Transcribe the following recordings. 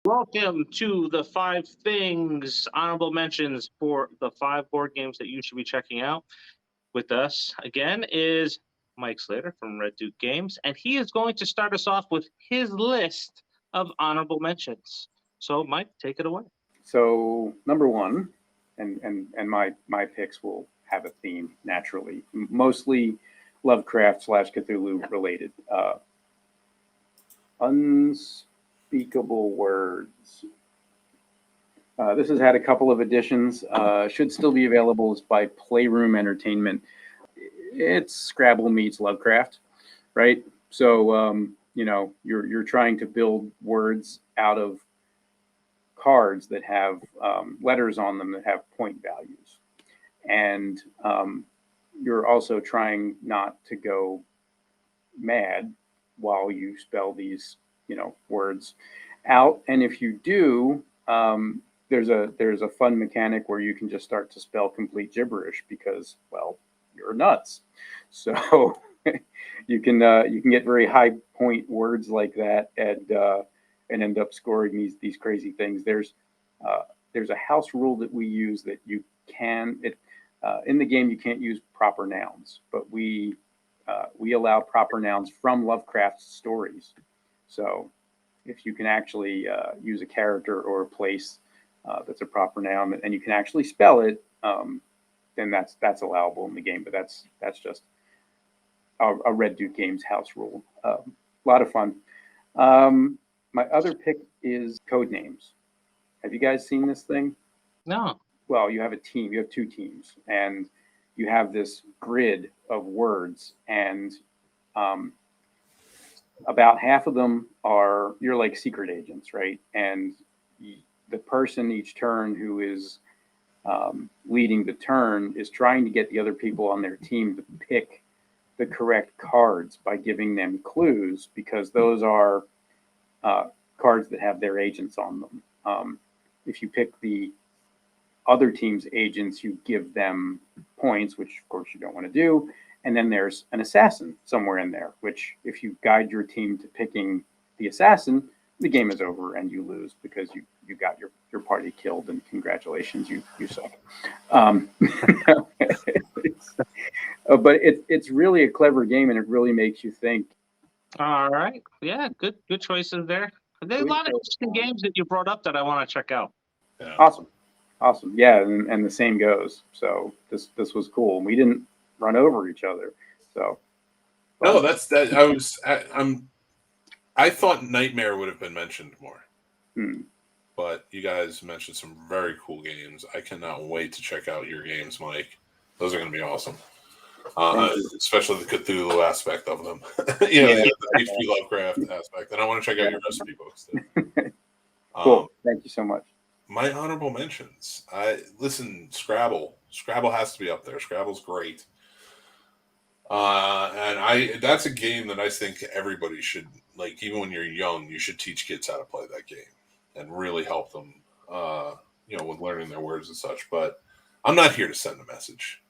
Welcome to the 5 things honorable mentions for the 5 board games that you should be checking out. With us again is Mike Slater from Red Duke Games, and he is going to start us off with his list of honorable mentions. So, Mike, take it away. So number one, and my picks will have a theme naturally, mostly Lovecraft / Cthulhu related. Unspeakable Words. This has had a couple of editions. Should still be available. It's by Playroom Entertainment. It's Scrabble meets Lovecraft, right? So you're trying to build words out of cards that have letters on them that have point values, and you're also trying not to go mad while you spell these words out. And if you do, there's a fun mechanic where you can just start to spell complete gibberish because, well, you're nuts. So you can get very high point words like that and end up scoring these crazy things. There's a house rule that we use that you can in the game you can't use proper nouns, but we allow proper nouns from Lovecraft's stories. So if you can actually use a character or a place that's a proper noun and you can actually spell it, then that's allowable in the game. But that's just a Red Duke Games house rule. A lot of fun. My other pick is Codenames. Have you guys seen this thing? No. Well, you have a team. You have 2 teams, and you have this grid of words, and about half of them you're like secret agents, right? And the person each turn who is leading the turn is trying to get the other people on their team to pick the correct cards by giving them clues, because those are cards that have their agents on them. If you pick the other team's agents, you give them points, which of course you don't want to do. And then there's an assassin somewhere in there, which if you guide your team to picking the assassin, the game is over and you lose because you got your party killed, and congratulations, you suck. But it's really a clever game, and it really makes you think. All right. Yeah, good choices there. There's a lot of interesting games that you brought up that I want to check out. Yeah. Awesome. Yeah, and the same goes. So this was cool. We didn't run over each other. So no, that's that. I thought Nightmare would have been mentioned more. But you guys mentioned some very cool games. I cannot wait to check out your games, Mike. Those are going to be awesome. Especially the Cthulhu aspect of them. The H.P. Lovecraft aspect. And I want to check out your recipe books too. Cool. Thank you so much. My honorable mentions. Scrabble. Scrabble has to be up there. Scrabble's great. And that's a game that I think everybody should, like, even when you're young, you should teach kids how to play that game and really help them, with learning their words and such. But I'm not here to send a message.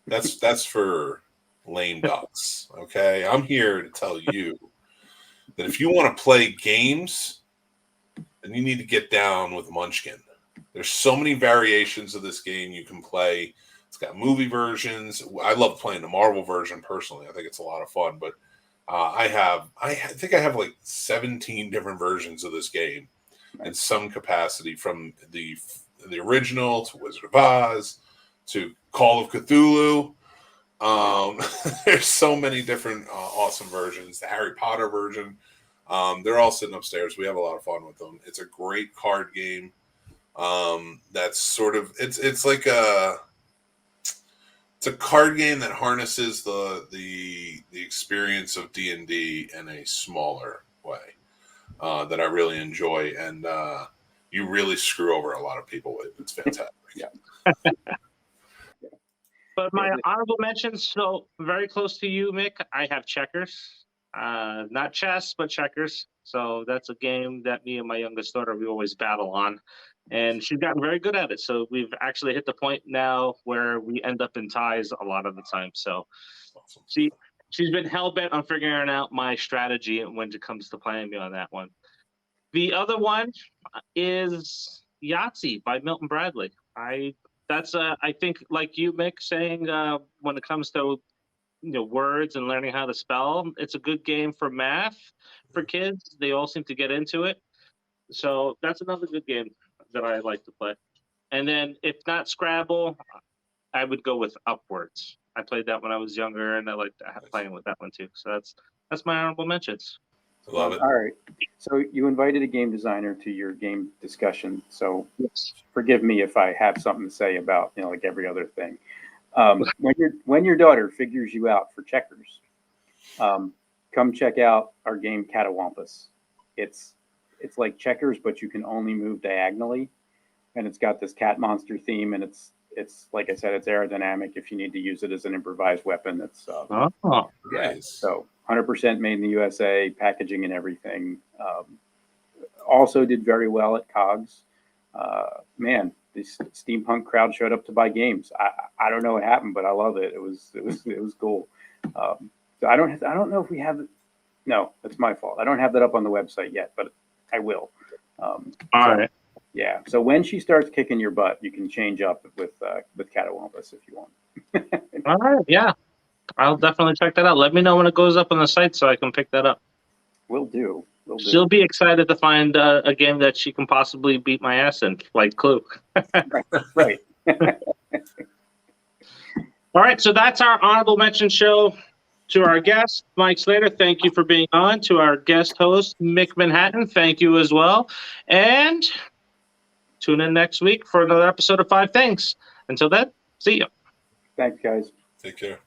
That's for lame ducks. Okay. I'm here to tell you that if you want to play games, then you need to get down with Munchkin. There's so many variations of this game you can play. It's got movie versions. I love playing the Marvel version personally. I think it's a lot of fun. But I think I have like 17 different versions of this game in some capacity, from the original to Wizard of Oz to Call of Cthulhu. There's so many different awesome versions. The Harry Potter version. They're all sitting upstairs. We have a lot of fun with them. It's a great card game. That's sort of it's like it's a card game that harnesses the experience of D&D in a smaller way that I really enjoy, and you really screw over a lot of people with. It's fantastic. Yeah. But my honorable mentions, so very close to you, Mick. I have Checkers. Not chess, but checkers. So that's a game that me and my youngest daughter, we always battle on. And she's gotten very good at it. So we've actually hit the point now where we end up in ties a lot of the time. So Awesome. she's been hell-bent on figuring out my strategy when it comes to playing me on that one. The other one is Yahtzee by Milton Bradley. I think like you, Mick, saying when it comes to words and learning how to spell, it's a good game for math for kids. They all seem to get into it. So that's another good game that I like to play. And then if not Scrabble, I would go with Upwards. I played that when I was younger, and I liked playing with that one too. So that's my honorable mentions. Love it. All right. So you invited a game designer to your game discussion. So Yes. forgive me if I have something to say about, like every other thing. When your daughter figures you out for checkers, come check out our game Catawampus. It's like checkers, but you can only move diagonally, and it's got this cat monster theme, and it's like I said, it's aerodynamic. If you need to use it as an improvised weapon, it's Oh, yeah. Nice. So 100% made in the USA, packaging and everything. Also did very well at COGS. Man, this steampunk crowd showed up to buy games. I don't know what happened, but I love it. It was cool. So I don't know if we have. No, that's my fault. I don't have that up on the website yet, but I will. all right. Yeah. So when she starts kicking your butt, you can change up with Catawampus if you want. All right. Yeah. I'll definitely check that out. Let me know when it goes up on the site so I can pick that up. Will do. She'll be excited to find a game that she can possibly beat my ass in, like Clue. Right. All right, so that's our honorable mention show. To our guest, Mike Slater, thank you for being on. To our guest host, Mick Manhattan, thank you as well. And tune in next week for another episode of Five Things. Until then, see you. Thanks, guys. Take care.